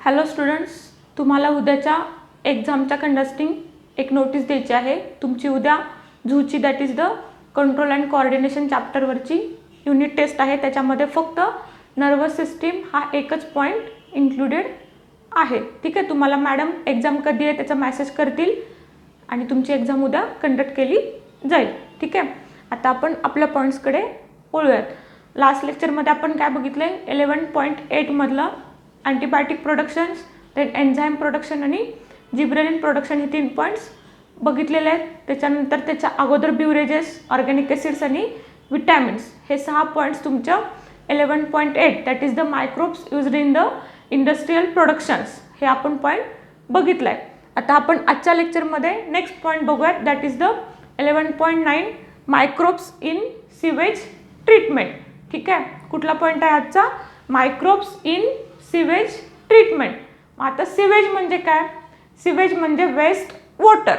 Hello students, तुम्हाला उद्याच्या एक्झामच्या conducting एक नोटीस द्यायची आहे. तुमची उद्या झूची that is the control and coordination चॅप्टरवरची युनिट टेस्ट आहे. त्याच्यामध्ये फक्त नर्वस सिस्टीम हा एकच पॉईंट इन्क्लुडेड आहे. ठीक आहे, तुम्हाला मॅडम एक्झाम कधी आहे त्याचा मेसेज करतील आणि तुमची एक्झाम उद्या कंडक्ट केली जाईल. ठीक आहे, आता आपण आपल्या पॉईंट्सकडे वळूयात. लास्ट लेक्चरमध्ये आपण काय बघितलं आहे, 11.8 मधलं antibiotic productions, then enzyme production आणि जिब्रेलिन प्रोडक्शन हे 3 पॉईंट्स बघितलेले आहेत. त्याच्यानंतर त्याच्या अगोदर ब्युरेजेस, ऑर्गॅनिक ॲसिड्स आणि विटॅमिन्स हे 6 पॉईंट्स तुमच्या 11.8 that is the microbes used in the industrial productions हे आपण पॉईंट बघितला आहे. आता आपण आजच्या लेक्चरमध्ये नेक्स्ट पॉईंट बघूयात that is the 11.9 microbes in sewage treatment. ठीक आहे, कुठला पॉईंट आहे आजचा? Microbes in sewage treatment. आता सिवेज म्हणजे काय? सिवेज म्हणजे वेस्ट वॉटर.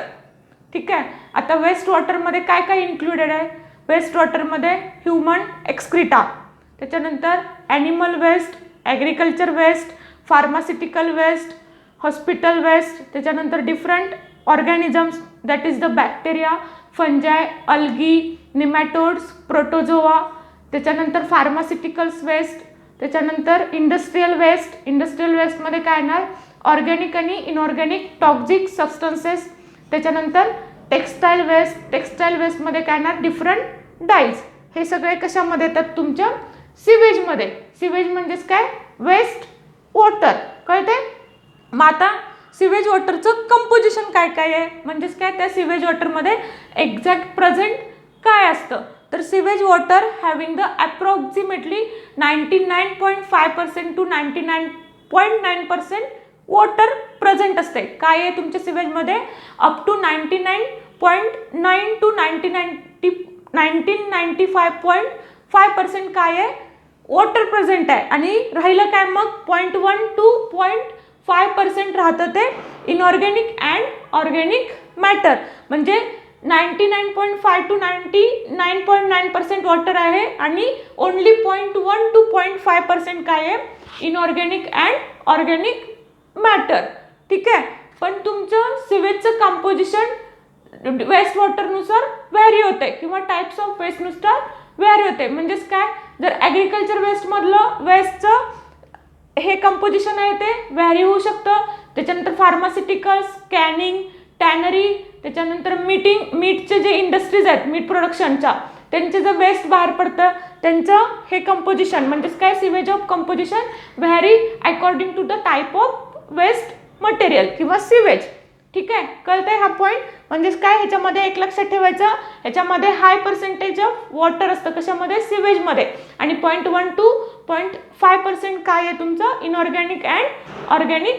ठीक आहे, आता वेस्ट वॉटरमध्ये काय काय इन्क्लुडेड आहे? वेस्ट वॉटरमध्ये ह्युमन एक्सक्रिटा, त्याच्यानंतर animal waste, agriculture waste, pharmaceutical waste, hospital waste, त्याच्यानंतर different organisms that is the bacteria, fungi, algae, nematodes, protozoa, त्याच्यानंतर फार्मास्युटिकल्स वेस्ट, त्याच्यानंतर इंडस्ट्रियल वेस्ट. इंडस्ट्रियल वेस्टमध्ये काय येणार? ऑर्गॅनिक आणि इनऑर्गॅनिक टॉक्झिक सबस्टन्सेस. त्याच्यानंतर टेक्स्टाईल वेस्ट. टेक्स्टाईल वेस्टमध्ये काय येणार? Different dyes. हे सगळे कशामध्ये येतात? तुमच्या सिवेजमध्ये. सिवेज म्हणजेच काय? Waste water. कळते? मग आता सिवेज वॉटरचं कंपोजिशन काय काय आहे, म्हणजेच काय त्या सिवेज वॉटरमध्ये एक्झॅक्ट प्रेझेंट काय असतं? तर sewage water having the approximately 99.5% to 99.9% water present असते. काय आहे तुमच्या सिवेजमध्ये? अप टू 99.9 टू 1995.5% काय आहे? वॉटर प्रेझेंट आहे. आणि राहिलं काय मग? 0.1 टू 0.5% राहतं ते इनऑर्गॅनिक अँड ऑर्गॅनिक मॅटर. म्हणजे 99.5 टू 99.9% वॉटर आहे आणि ओनली 0.1 टू 0.5% काय आहे? Inorganic and organic matter. ठीक आहे, पण तुमचं सिवेजचं कंपोजिशन वेस्ट वॉटरनुसार व्हॅरी होते किंवा टाईप्स ऑफ वेस्टनुसार व्हॅरी होते. म्हणजेच काय? जर ॲग्रिकल्चर वेस्टमधलं वेस्टचं हे कंपोजिशन आहे ते व्हॅरी होऊ शकतं. त्याच्यानंतर फार्मास्युटिकल्स, कॅनिंग, टॅनरी, त्याच्यानंतर मीटचे जे इंडस्ट्रीज आहेत मीट प्रोडक्शनच्या, त्यांचे जे वेस्ट बाहेर पडतं त्यांचं हे कंपोजिशन म्हणजेच काय? Sewage of composition vary according to the type of waste material किंवा सिवेज. ठीक आहे, कळतंय हा पॉईंट? म्हणजेच काय? ह्याच्यामध्ये एक लक्षात ठेवायचं, ह्याच्यामध्ये हाय पर्सेंटेज ऑफ वॉटर असतं. कशामध्ये? सिवेजमध्ये. आणि 0.1 टू 0.5% काय आहे तुमचं? Inorganic and organic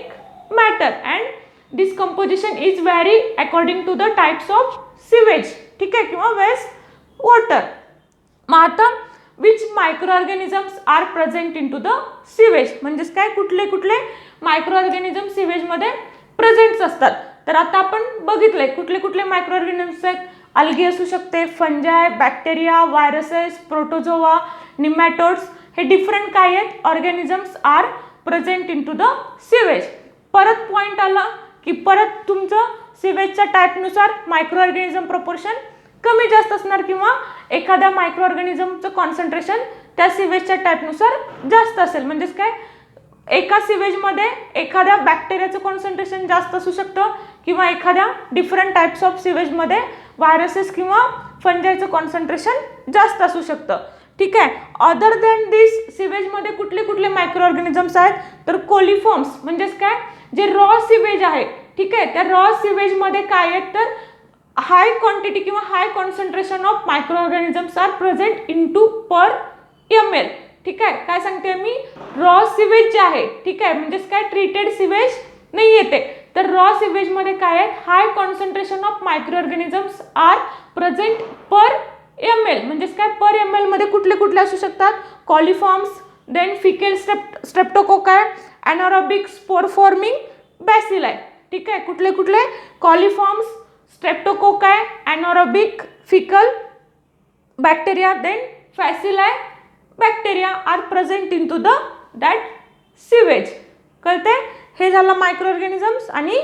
matter. And this composition is vary according to the types of sewage. ठीक आहे, किंवा वेस्ट वॉटर. मग आता which micro organisms are present in to the sewage, म्हणजेच काय? कुठले कुठले मायक्रो ऑर्गॅनिझम सिवेजमध्ये प्रेझेंट्स असतात. तर आता आपण बघितलंय कुठले कुठले मायक्रो ऑर्गॅनिझम्स आहेत. अल्गी असू शकते, fungi, bacteria, viruses, protozoa, nematodes हे डिफरंट काय आहेत? Organisms are present in to the sewage. परत पॉईंट आला की परत तुमचं सिवेजच्या टाईपनुसार मायक्रो ऑर्गॅनिझम प्रपोर्शन कमी जास्त असणार किंवा एखाद्या मायक्रो ऑर्गॅनिझमचं कॉन्सन्ट्रेशन त्या सिवेजच्या टाईपनुसार जास्त असेल. म्हणजेच काय? एका सिवेजमध्ये एखाद्या बॅक्टेरियाचं कॉन्सन्ट्रेशन जास्त असू शकतं किंवा एखाद्या डिफरंट टाईप्स ऑफ सिवेजमध्ये व्हायरसेस किंवा फंजायचं कॉन्सन्ट्रेशन जास्त असू शकतं. ठीक आहे, अदर दॅन दिस सिवेजमध्ये कुठले कुठले मायक्रो ऑर्गॅनिझम्स आहेत? तर कोलिफॉर्म्स म्हणजेच काय? जे रॉ सिवेज आहे. ठीक आहे, त्या रॉ सिवेजमध्ये काय आहेत? तर हाय क्वांटिटी किंवा high concentration of micro organisms are present in to per ml. ठीक आहे, काय सांगते मी? रॉ सिवेज जे आहे, ठीक आहे, म्हणजेच काय? ट्रीटेड सिवेज नाही येते. तर रॉ सिवेजमध्ये काय आहेत? High concentration of micro organisms are present per ml. म्हणजेच काय? पर ml मध्ये कुठले कुठले असू शकतात? Coliforms, then faecal streptococci, anaerobic spore forming bacilli. ठीक आहे, कुठले कुठले? Coliforms, streptococci, anaerobic, faecal bacteria, then bacilli bacteria are present in to the that sewage. कळते? हे झालं मायक्रो ऑर्गॅनिझम्स आणि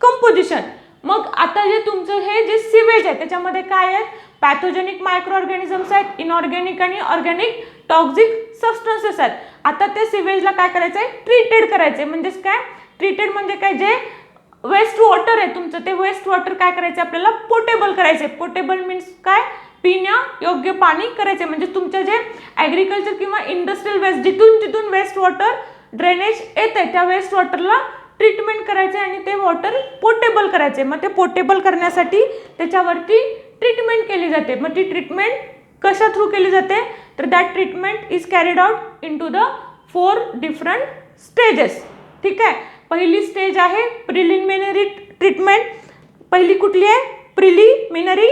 कंपोजिशन. मग आता जे तुमचं हे जे सिवेज आहे त्याच्यामध्ये काय आहेत, पॅथोजेनिक मायक्रो ऑर्गॅनिझम्स आहेत, इनऑर्गॅनिक आणि ऑर्गॅनिक टॉक्सिक सबस्टन्सेस आहेत. आता ते सिवेजला काय करायचं आहे, ट्रीटेड करायचे. म्हणजेच काय ट्रीटेड म्हणजे काय, जे वेस्ट वॉटर आहे तुमचं ते वेस्ट वॉटर काय करायचं आपल्याला, पोटेबल करायचे. पोटेबल मीन्स काय, पिण्या योग्य पाणी करायचे. म्हणजे तुमचं जे ॲग्रिकल्चर किंवा इंडस्ट्रियल वेस्ट जिथून वेस्ट वॉटर ड्रेनेज येते त्या वेस्ट वॉटरला ट्रीटमेंट करायचे आणि ते वॉटर पोटेबल करायचे. मग ते पोटेबल करण्यासाठी त्याच्यावरती ट्रीटमेंट केली जाते. मग ती ट्रीटमेंट कशा थ्रू केली जाते, तर that treatment is carried out in to the 4 different stages. ठीक आहे. पहिली स्टेज आहे प्रिलिमिनरी ट्रीटमेंट. पहिली कुठली आहे, प्रिलिमिनरी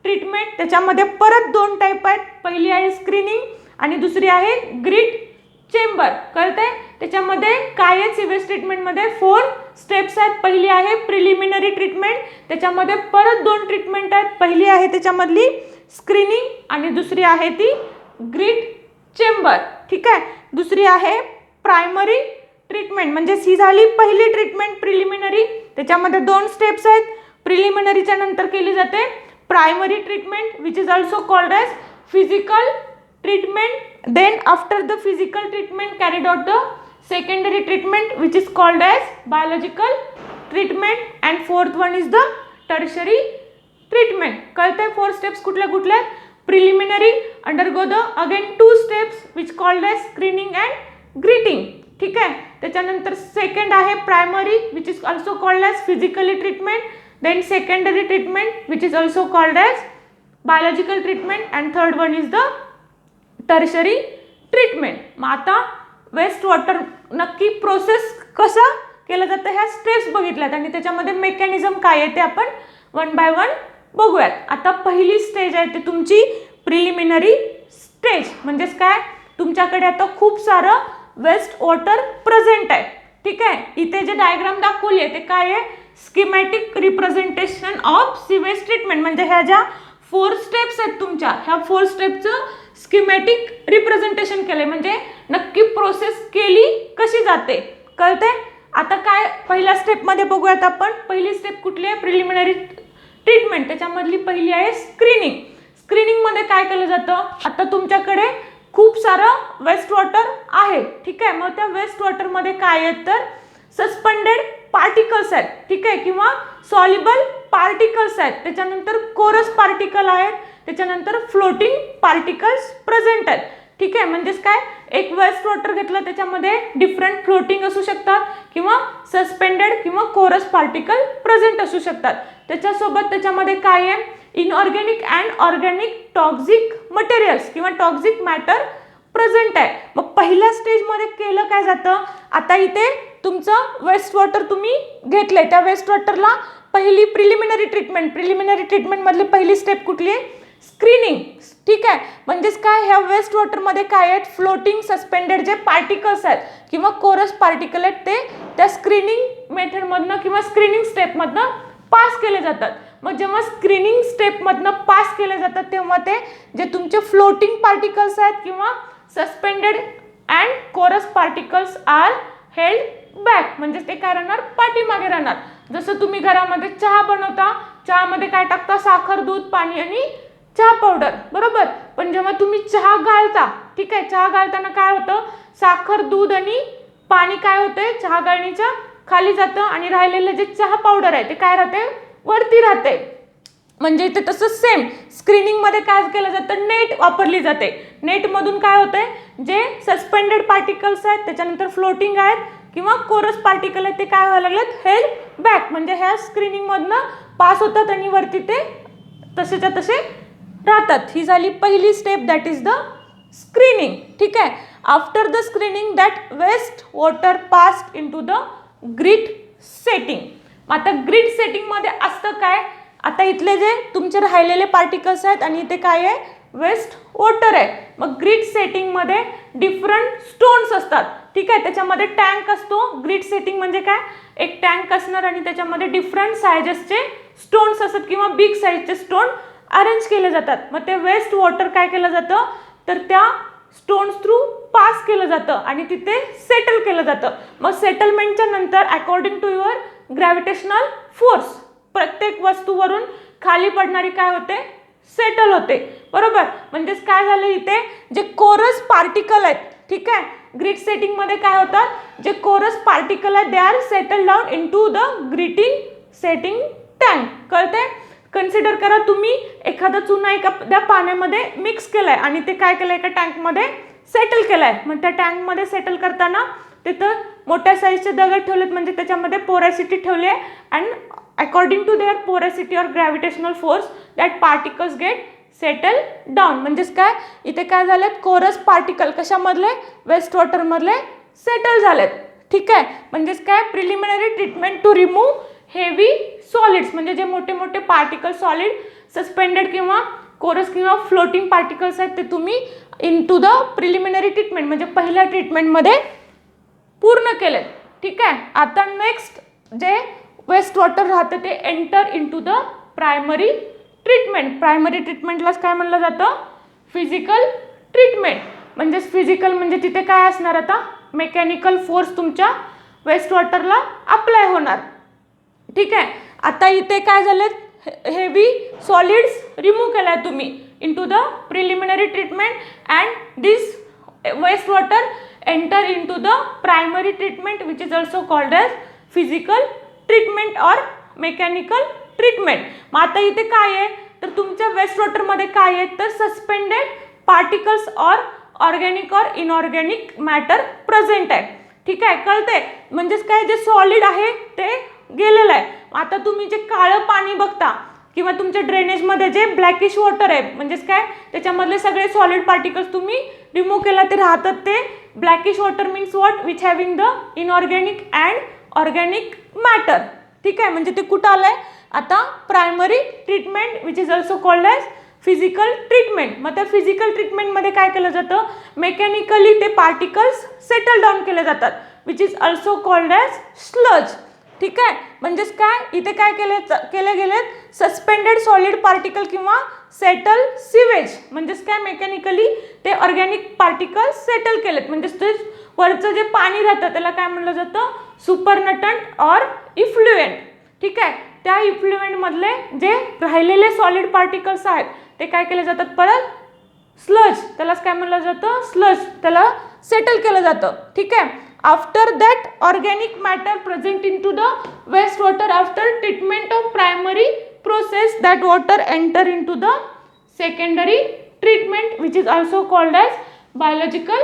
ट्रीटमेंट. त्याच्यामध्ये परत 2 टाईप आहेत. पहिली आहे स्क्रीनिंग आणि दुसरी आहे ग्रिड चेंबर. कळतंय. त्याच्यामध्ये काय आहे, सिवेज ट्रीटमेंटमध्ये 4 स्टेप्स आहेत. पहिली आहे प्रिलिमिनरी ट्रीटमेंट, त्याच्यामध्ये परत 2 ट्रीटमेंट आहेत. पहिली आहे त्याच्यामधली स्क्रीनिंग आणि दुसरी आहे ती ग्रिड चेंबर. ठीक आहे. दुसरी आहे प्रायमरी ट्रीटमेंट. म्हणजे ही झाली पहिली ट्रीटमेंट प्रिलिमिनरी. त्याच्यामध्ये 2 स्टेप्स आहेत. प्रिलिमिनरीच्या नंतर केली जाते primary treatment which is also called as physical treatment. Then after the physical treatment carried out the secondary treatment which is called as biological treatment and fourth one is the tertiary treatment. कळतंय 4 steps कुठल्या कुठल्या. preliminary undergo the again 2 steps which called as screening and greeting. ठीक आहे. त्याच्यानंतर second आहे primary which is also called as physically treatment, then secondary treatment which is also called as biological treatment and third one is the tertiary treatment. मग आता waste water नक्की process कसा केलं जातं ह्या स्टेप्स बघितल्यात आणि त्याच्यामध्ये मेकॅनिझम काय आहे ते आपण 1 बाय 1 बघूयात. आता पहिली स्टेज आहे ते तुमची प्रिलिमिनरी स्टेज. म्हणजेच काय, तुमच्याकडे आता खूप सारं वेस्ट वॉटर प्रेझेंट आहे. ठीक आहे. इथे जे डायग्राम दाखवली आहे ते काय आहे, schematic representation of sewage treatment. म्हणजे ह्या ज्या 4 स्टेप्स आहेत तुमच्या, ह्या 4 स्टेपचं स्कीमॅटिक रिप्रेझेंटेशन केलंय. म्हणजे नक्की प्रोसेस केली कशी जाते. कळते. आता काय पहिल्या स्टेपमध्ये बघूयात आपण. पहिली स्टेप कुठली आहे, प्रिलिमिनरी ट्रीटमेंट. त्याच्यामधली पहिली आहे स्क्रीनिंग. स्क्रीनिंगमध्ये काय केलं जातं, आता तुमच्याकडे खूप सारं वेस्ट वॉटर आहे. ठीक आहे. मग त्या वेस्ट वॉटरमध्ये काय आहेत, तर सस्पेंडेड पार्टिकल्स आहेत. ठीक आहे. किंवा सॉल्युबल पार्टिकल्स आहेत. त्याच्यानंतर कोरस पार्टिकल आहेत. त्याच्यानंतर फ्लोटिंग पार्टिकल्स प्रेझेंट आहेत. ठीक आहे. म्हणजेच काय, एक वेस्ट वॉटर घेतलं त्याच्यामध्ये डिफरंट फ्लोटिंग असू शकतात किंवा सस्पेंडेड किंवा कोरस पार्टिकल प्रेझेंट असू शकतात. त्याच्यासोबत त्याच्यामध्ये काय आहे, inorganic and organic toxic materials किंवा टॉक्सिक मॅटर प्रेझेंट आहे. मग पहिल्या स्टेजमध्ये केलं काय जातं, आता इथे तुमचं वेस्ट वॉटर तुम्ही घेतलंय, त्या वेस्ट वॉटरला पहिली प्रिलिमिनरी ट्रीटमेंटमधली पहिली स्टेप कुठली आहे, स्क्रीनिंग. ठीक आहे. म्हणजेच काय, ह्या वेस्ट वॉटरमध्ये काय आहेत, फ्लोटिंग सस्पेंडेड जे पार्टिकल्स आहेत किंवा कोरस पार्टिकल आहेत ते त्या स्क्रीनिंग मेथडमधनं किंवा स्क्रीनिंग स्टेपमधनं पास केले जातात. मग जेव्हा स्क्रीनिंग स्टेपमधनं पास केले जातात तेव्हा ते जे तुमचे फ्लोटिंग पार्टिकल्स आहेत किंवा suspended and coarse particles are held back. म्हणजे ते काय राहणार, पाठीमागे राहणार. जसं तुम्ही घरामध्ये चहा बनवता, चहामध्ये काय टाकता, साखर, दूध, पाणी आणि चहा पावडर. बरोबर. पण जेव्हा तुम्ही चहा गाळता, ठीक आहे, चहा गाळताना काय होतं, साखर, दूध आणि पाणी काय होते, चहा गाळणीच्या खाली जातं आणि राहिलेलं जे चहा पावडर आहे ते काय राहते, वरती राहते. म्हणजे इथे तसं सेम स्क्रीनिंगमध्ये काय केलं जातं, नेट वापरली जाते. नेटमधून काय होतंय, जे सस्पेंडेड पार्टिकल्स आहेत त्याच्यानंतर फ्लोटिंग आहेत किंवा कोरस पार्टिकल आहेत ते काय व्हायला लागलेत, हेल्ड बॅक. म्हणजे ह्या स्क्रीनिंगमधनं पास होतात आणि वरती ते तसेच्या तसे राहतात. ही झाली पहिली step, that is the screening. ठीक आहे. After the screening that waste water passed in to the grit settling. आता ग्रिड सेटिंगमध्ये असतं काय, आता इथले जे तुमचे राहिलेले पार्टिकल्स आहेत आणि इथे काय आहे, वेस्ट वॉटर आहे. मग ग्रिड सेटिंगमध्ये डिफरंट स्टोन्स असतात. ठीक आहे. त्याच्यामध्ये टँक असतो. ग्रिड सेटिंग म्हणजे काय, एक टँक असणार आणि त्याच्यामध्ये डिफरंट सायझेसचे स्टोन्स असतात किंवा बिग साईजचे स्टोन अरेंज केले जातात. मग ते वेस्ट वॉटर काय केलं जातं, तर त्या स्टोन्स थ्रू पास केलं जातं आणि तिथे सेटल केलं जातं. मग सेटलमेंटच्या नंतर according to your gravitational force प्रत्येक वस्तूवरून खाली पडणारी काय होते, सेटल होते. बरोबर, म्हणजेच काय झालं इथे जे कोरस पार्टिकल आहेत, ठीक आहे, ग्रिड सेटिंग मध्ये काय होतात, जे कोरस पार्टिकल आहेत they are settle down into the greeting setting tank. कळते? कन्सिडर करा तुम्ही एखादा चुना एखाद्या पाण्यामध्ये मिक्स केलाय आणि ते काय केलंय एका टँकमध्ये सेटल केलाय. मग त्या टँकमध्ये सेटल करताना तिथं मोठ्या साईजचे दगड ठेवलेत म्हणजे त्याच्यामध्ये पोरॅसिटी ठेवली आहे and according to their porosity or gravitational force that particles get settle down. म्हणजेच काय इथे काय झालेत, कोरस पार्टिकल कशामधले, वेस्ट वॉटरमधले सेटल झालेत. ठीक आहे, म्हणजेच काय preliminary treatment to remove heavy solids, म्हणजे जे मोठे मोठे पार्टिकल सॉलिड सस्पेंडेड किंवा कोरस किंवा फ्लोटिंग पार्टिकल्स आहेत ते तुम्ही in to the preliminary treatment म्हणजे पहिल्या ट्रीटमेंटमध्ये पूर्ण केले. ठीक आहे, आता नेक्स्ट जे वेस्ट वॉटर राहतं ते enter in to the primary treatment. Primary ट्रीटमेंटलाच काय म्हणलं जातं, फिजिकल ट्रीटमेंट. म्हणजेच फिजिकल म्हणजे तिथे काय असणार, आता मेकॅनिकल फोर्स तुमच्या वेस्ट वॉटरला अप्लाय होणार. ठीक आहे, आता इथे काय झालं, हेवी सॉलिड्स रिमूव्ह केलाय तुम्ही in to the preliminary treatment and this waste water enter in to the primary treatment which is also called as physical treatment or mechanical treatment. मग आता इथे काय आहे तर तुमच्या वेस्ट वॉटरमध्ये काय आहे तर suspended particles or organic or inorganic matter present आहे. ठीक आहे, कळते? म्हणजेच काय जे सॉलिड आहे ते गेलेलं आहे. आता तुम्ही जे काळं पाणी बघता किंवा तुमच्या ड्रेनेजमध्ये जे ब्लॅकिश वॉटर आहे म्हणजेच काय त्याच्यामधले सगळे सॉलिड पार्टिकल्स तुम्ही रिमूव्ह केला ते राहतात ते blackish water means what which having the inorganic and organic matter. ठीक आहे, म्हणजे ते कुठं आलंय आता primary treatment which is also called as physical treatment. मग त्या फिजिकल ट्रीटमेंटमध्ये काय केलं जातं, मेकॅनिकली ते पार्टिकल्स सेटल डाऊन केले जातात which is also called as sludge. ठीक आहे, म्हणजेच काय इथे काय केले गेलेत सस्पेंडेड सॉलिड पार्टिकल किंवा सेटल सिवेज. म्हणजेच काय मेकॅनिकली ते ऑर्गॅनिक पार्टिकल्स सेटल केलेत. म्हणजेच ते वरचं जे पाणी राहतं त्याला काय म्हणलं जातं, सुपरनटंट ऑर इफ्लुएंट. ठीक आहे, त्या इफ्लुएंटमधले जे राहिलेले सॉलिड पार्टिकल्स आहेत ते काय केले जातात परत स्लज, त्यालाच काय म्हणलं जातं स्लज, त्याला सेटल केलं जातं. ठीक आहे, after that organic matter present in to the waste water after treatment of primary process that water enter in to the secondary treatment which is also called as biological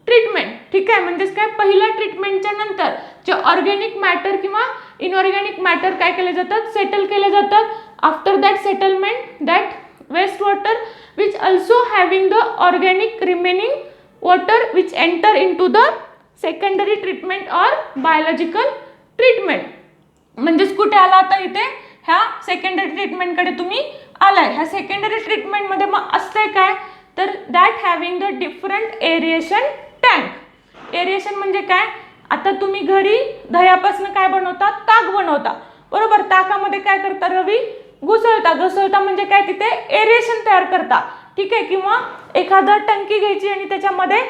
treatment. ठीक आहे, म्हणजेच काय पहिल्या ट्रीटमेंटच्या नंतर जे ऑर्गॅनिक मॅटर किंवा inorganic matter काय केले जातात, सेटल केले जातात. After that settlement that waste water which also having the organic remaining water which enter in to the secondary treatment or biological treatment. म्हणजेच कुठे आला आता इथे ह्या सेकंडरी ट्रीटमेंटकडे तुम्ही आलाय. ह्या सेकंडरी ट्रीटमेंटमध्ये मग असतंय काय तर that having the different aeration tank. Aeration म्हणजे काय, आता तुम्ही घरी दह्यापासून काय बनवता, ताक बनवता. बरोबर, ताकामध्ये काय करता रवी घुसळता म्हणजे काय तिथे एरिएशन तयार करता. ठीक आहे, किंवा एखादा टंकी घ्यायची आणि त्याच्यामध्ये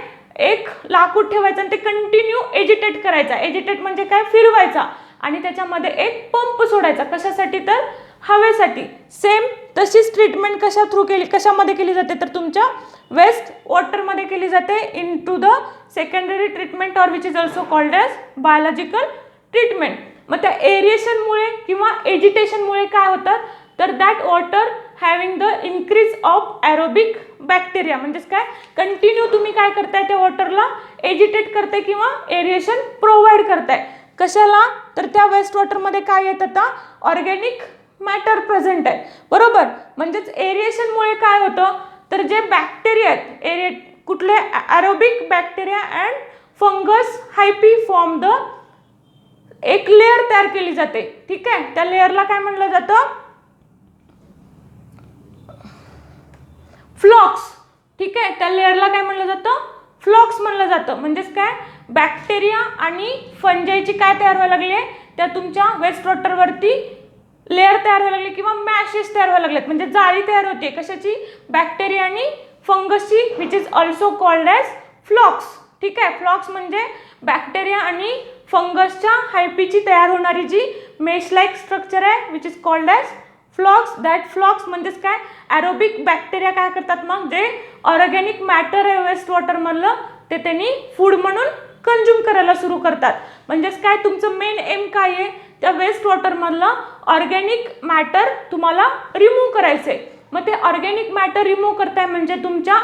एक लाकूड ठेवायचं आणि ते कंटिन्यू एजिटेट करायचा. एजिटेट म्हणजे काय फिरवायचा आणि त्याच्यामध्ये एक पंप सोडायचा. कशासाठी तर हवेसाठी. सेम तशीच ट्रीटमेंट कशामध्ये केली जाते तर तुमच्या वेस्ट वॉटरमध्ये केली जाते in to the secondary treatment or which is also called as biological treatment. मग त्या एरिएशनमुळे किंवा एजिटेशनमुळे काय होतं तर that water having the increase of aerobic bacteria. म्हणजेच काय कंटिन्यू तुम्ही काय करताय त्या वॉटरला एजिटेट करताय किंवा एरिएशन प्रोव्हाइड करताय. कशाला तर त्या वेस्ट वॉटरमध्ये काय येत आता ऑर्गॅनिक मॅटर प्रेझेंट आहे. बरोबर, म्हणजेच एरिएशनमुळे काय होतं तर जे बॅक्टेरिया आहेत कुठले aerobic bacteria and fungus hyphae form the एक लेअर तयार केली जाते. ठीक आहे, त्या लेअरला काय म्हणलं जातं फ्लॉक्स. ठीक आहे, त्या लेअरला काय म्हणलं जातं फ्लॉक्स म्हणलं जातं. म्हणजेच काय बॅक्टेरिया आणि फंजाईची काय तयार व्हायला लागली आहे त्या तुमच्या वेस्ट वॉटरवरती लेअर तयार व्हायला लागली किंवा मॅशेस तयार व्हायला लागलेत. म्हणजे जाळी तयार होते कशाची, बॅक्टेरिया आणि फंगसची which is also called as flocs. ठीक आहे. फ्लॉक्स म्हणजे बॅक्टेरिया आणि फंगसच्या हायपीची तयार होणारी जी मेश लाईक स्ट्रक्चर आहे which is called as flocs. That flocs म्हणजेच काय, ॲरोबिक बॅक्टेरिया काय करतात मग, जे ऑर्गॅनिक मॅटर आहे वेस्ट वॉटरमधलं ते त्यांनी फूड म्हणून कंझ्युम करायला सुरू करतात. म्हणजेच काय, तुमचं मेन एम काय आहे, त्या वेस्ट वॉटरमधलं ऑर्गॅनिक मॅटर तुम्हाला रिमूव्ह करायचं आहे. मग ते ऑर्गॅनिक मॅटर रिमूव्ह करताय म्हणजे तुमच्या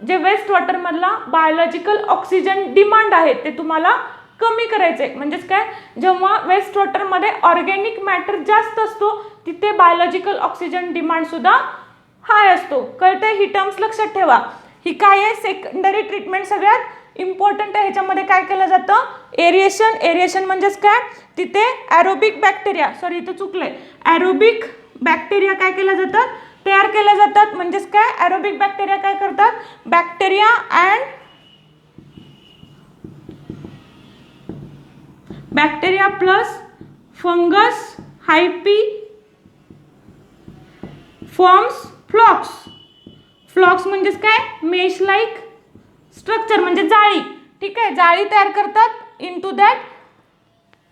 जे वेस्ट वॉटरमधला बायोलॉजिकल ऑक्सिजन डिमांड आहे ते तुम्हाला कमी करायचं आहे. म्हणजेच काय, जेव्हा वेस्ट वॉटरमध्ये ऑर्गॅनिक मॅटर जास्त असतो तिथे बायोलॉजिकल ऑक्सिजन डिमांडसुद्धा हाय असतो. कळतंय? ही टर्म्स लक्षात ठेवा. ही काय आहे, सेकंडरी ट्रीटमेंट सगळ्यात इम्पॉर्टंट आहे. ह्याच्यामध्ये काय केलं जातं, एरिएशन. एरिएशन म्हणजेच काय, तिथे ॲरोबिक बॅक्टेरिया, सॉरी इथं चुकलंय, ॲरोबिक बॅक्टेरिया काय केलं जातात, तयार केल्या जातात. म्हणजेच काय, ॲरोबिक बॅक्टेरिया काय करतात, bacteria and bacteria plus fungus hyphae forms flocs. Flocs म्हणजेच काय, मेश लाईक स्ट्रक्चर म्हणजे जाळी. ठीक आहे, जाळी तयार करतात into that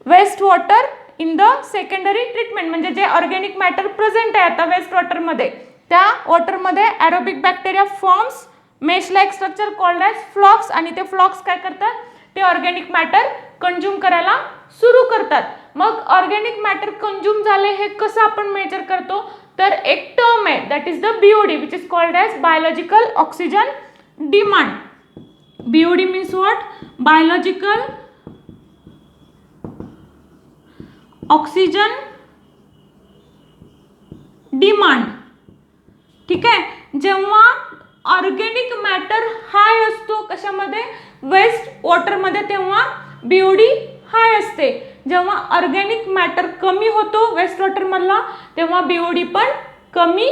waste water in the secondary treatment. म्हणजे जे ऑर्गॅनिक मॅटर प्रेझेंट आहे आता वेस्ट वॉटरमध्ये, त्या वॉटरमध्ये aerobic bacteria forms mesh like structure called as flocs. आणि ते फ्लॉक्स काय करतात, ते ऑर्गॅनिक मॅटर कंझ्युम करायला सुरू करतात. मग ऑर्गॅनिक मॅटर कंझ्युम झाले हे कसं आपण मेजर करतो, तर एक टर्म आहे that is the BOD which is called as biological oxygen demand. BOD means what? Biological oxygen demand. ठीक आहे, जेव्हा ऑर्गॅनिक मॅटर हाय असतो कशामध्ये, वेस्ट वॉटरमध्ये, तेव्हा BOD हाय असते. जेव्हा ऑर्गॅनिक मॅटर कमी होतो वेस्ट वॉटरमधला तेव्हा BOD पण कमी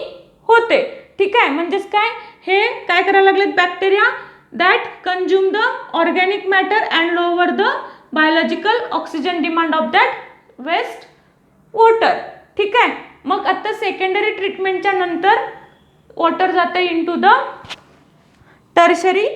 होते. ठीक आहे, म्हणजेच काय, हे काय करायला लागलेत, bacteria that consume the organic matter and lower the biological oxygen demand of that waste water. ठीक आहे, मग आता सेकंडरी ट्रीटमेंटच्या नंतर वॉटर जातं इनटू द टर्शरी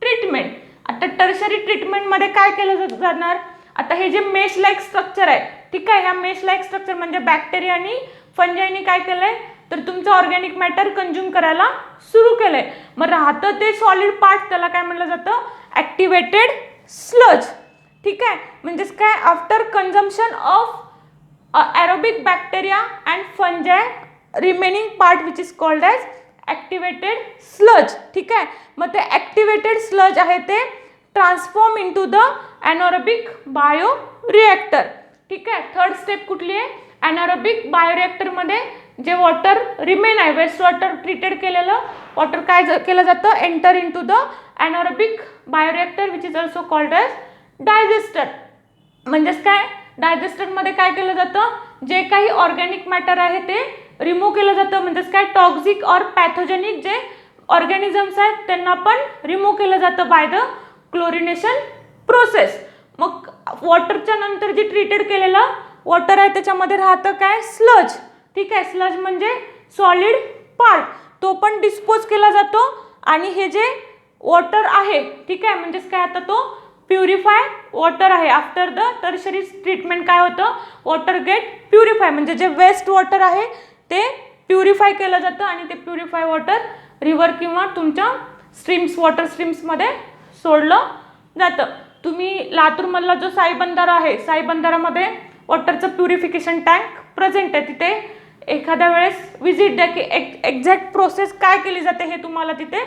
ट्रीटमेंट. आता टर्शरी ट्रीटमेंटमध्ये काय केलं जाणार, आता हे जे मेश लाईक स्ट्रक्चर आहे, ठीक आहे, ह्या मेश लाईक स्ट्रक्चर म्हणजे बॅक्टेरिया आणि फंजाईनी काय केलंय, तर तुमचं ऑर्गॅनिक मॅटर कंझ्युम करायला सुरू केलंय. मग राहतं ते सॉलिड पार्ट, त्याला काय म्हणलं जातं, ॲक्टिवेटेड स्लज. ठीक आहे, म्हणजेच काय, after consumption of aerobic bacteria and fungi remaining part which is called as activated sludge. ठीक आहे, मग ते ॲक्टिवेटेड स्लज आहे ते transform into the anaerobic bio reactor. ठीक आहे, थर्ड स्टेप कुठली आहे, ॲनारोबिक बायोरिॲक्टरमध्ये जे वॉटर रिमेन आहे, वेस्ट वॉटर ट्रीटेड केलेलं वॉटर काय केलं जातं, enter into the anaerobic bioreactor which is also called as digester. म्हणजेच काय, डायजेस्टरमध्ये काय केलं जातं, जे काही ऑर्गॅनिक मॅटर आहे ते रिमूव्ह केलं जातं. म्हणजेच काय, टॉक्झिक ऑर पॅथोजेनिक जे ऑर्गॅनिझम्स आहेत त्यांना पण रिमूव्ह केलं जातं बाय द क्लोरिनेशन प्रोसेस. मग वॉटरच्या नंतर जे ट्रीटेड केलेलं वॉटर आहे त्याच्यामध्ये राहतं काय, स्लज. ठीक आहे, स्लज म्हणजे सॉलिड पार्ट, तो पण डिस्पोज केला जातो. आणि हे जे वॉटर आहे, ठीक आहे, म्हणजेच काय, आता तो प्युरिफाय वॉटर आहे. आफ्टर द टर्शरी ट्रीटमेंट काय होतं, वॉटर गेट प्युरिफाय, म्हणजे जे वेस्ट वॉटर आहे ते प्युरिफाय केलं जातं आणि ते प्युरिफाय वॉटर रिव्हर किंवा तुमच्या स्ट्रीम्स, वॉटर स्ट्रीम्समध्ये सोडलं जातं. तुम्ही लातूरमधला जो साई बंधारा आहे, साई बंधारामध्ये वॉटरचं प्युरिफिकेशन टँक प्रेझेंट आहे. तिथे एखाद्या वेळेस विजिट द्या की एक्झॅक्ट प्रोसेस काय केली जाते हे तुम्हाला तिथे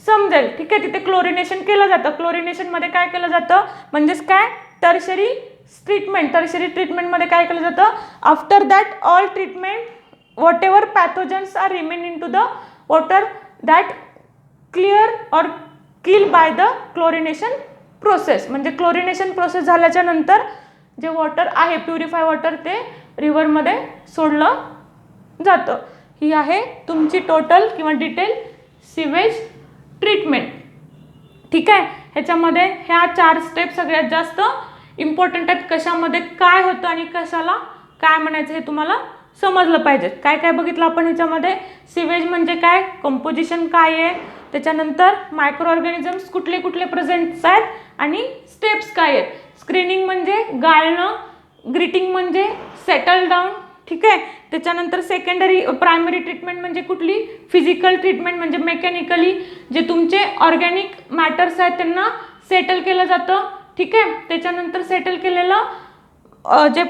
समजेल. ठीक आहे, तिथे क्लोरिनेशन केलं जातं. क्लोरिनेशनमध्ये काय केलं जातं, म्हणजेच काय, टर्शरी ट्रीटमेंट. टर्शरी ट्रीटमेंटमध्ये काय केलं जातं, after that all treatment whatever pathogens are remain in to the water that clear or kill by the chlorination process. म्हणजे क्लोरिनेशन प्रोसेस झाल्याच्या नंतर जे वॉटर आहे प्युरिफाय वॉटर ते रिव्हरमध्ये सोडलं जातं. ही आहे तुमची टोटल किंवा डिटेल सिवेज ट्रीटमेंट. ठीक आहे, ह्याच्यामध्ये ह्या 4 स्टेप सगळ्यात जास्त इम्पॉर्टंट आहेत. कशामध्ये काय होतं आणि कशाला काय म्हणायचं हे तुम्हाला समजलं पाहिजे. काय काय बघितलं आपण ह्याच्यामध्ये, सिवेज म्हणजे काय, कंपोजिशन काय आहे, त्याच्यानंतर मायक्रो ऑर्गॅनिझम्स कुठले कुठले प्रेझेंट्स आहेत आणि स्टेप्स काय आहेत. स्क्रीनिंग म्हणजे गाळणं, ग्रीटिंग म्हणजे सेटल डाऊन, ठीक आहे. त्याच्यानंतर सेकंडरी प्रायमरी ट्रीटमेंट म्हणजे कुठली, फिजिकल ट्रीटमेंट म्हणजे मेकॅनिकली जे तुमचे ऑर्गॅनिक मॅटर्स आहेत त्यांना सेटल केलं जातं, ठीक आहे. त्याच्यानंतर सेटल केलेलं जे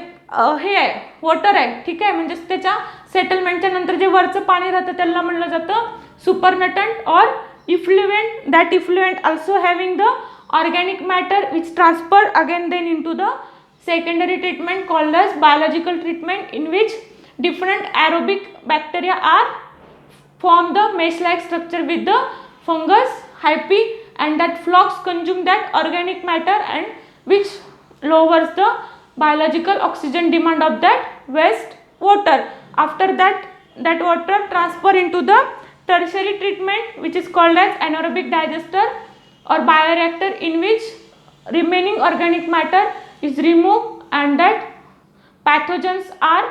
हे आहे वॉटर आहे, ठीक आहे, म्हणजे त्याच्या सेटलमेंटच्या नंतर जे वरचं पाणी राहतं त्याला म्हणलं जातं supernatant or effluent. That effluent also having the organic matter which transfer again then in to the secondary treatment called as biological treatment in which different aerobic bacteria are form the mesh like structure with the fungus hyphae and that flocks consume that organic matter and which lowers the biological oxygen demand of that waste water. After that water transfer into the tertiary treatment which is called as anaerobic digester or bioreactor in which remaining organic matter is removed and that pathogens are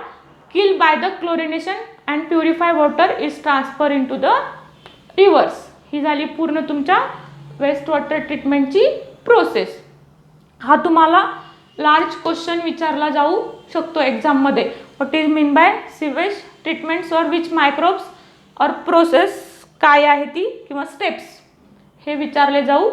killed by the chlorination and purified water is transferred into the rivers. ही झाली पूर्ण तुमच्या waste water ट्रीटमेंटची process. हा तुम्हाला large question विचारला जाऊ शकतो एक्झाममध्ये. What is mean by sewage treatments or which microbes और प्रोसेस काय आहे ती किंवा स्टेप्स हे विचारले जाऊ